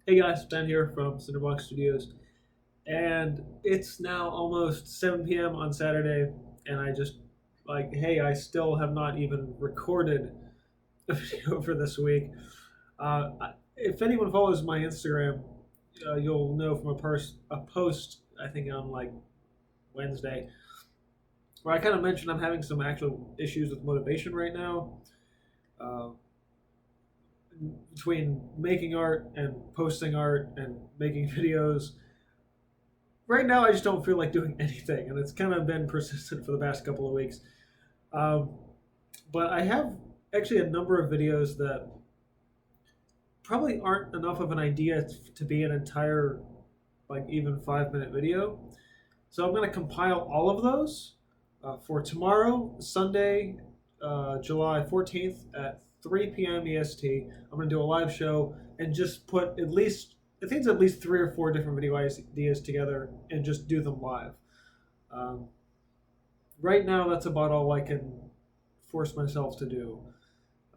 Hey guys, Ben here from Cinderbox Studios, and it's now almost 7 p.m. on Saturday, and I just hey, I still have not even recorded a video for this week. If anyone follows my Instagram, you'll know from a post I think on Wednesday, where I kind of mentioned I'm having some actual issues with motivation right now. Uh, between making art and posting art and making videos, right now I just don't feel like doing anything, and it's kind of been persistent for the past couple of weeks. Um, but I have actually a number of videos that probably aren't enough of an idea to be an entire, like even 5 minute video. So I'm going to compile all of those for tomorrow, Sunday, July 14th at 3 p.m. EST. I'm going to do a live show and just put at least, I think it's at least 3 or 4 different video ideas together and just do them live. Um, right now, that's about all I can force myself to do.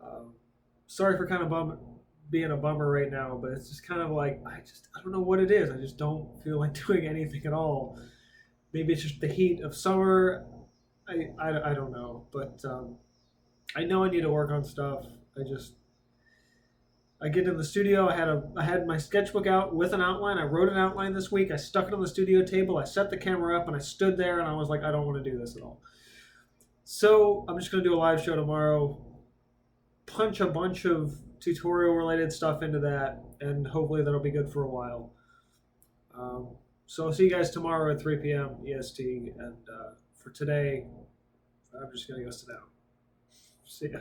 Um, Sorry for kind of being a bummer right now, but it's just kind of like I don't know what it is. I just don't feel like doing anything at all. Maybe it's just the heat of summer. I don't know, but I know I need to work on stuff. I get in the studio. I had my sketchbook out with an outline. I wrote an outline this week. I stuck it on the studio table. I set the camera up and I stood there and I was like, I don't want to do this at all. So I'm just gonna do a live show tomorrow. Punch a bunch of tutorial related stuff into that, and hopefully that'll be good for a while. So I'll see you guys tomorrow at 3 p.m. EST, and for today, I'm just gonna go sit down. See ya.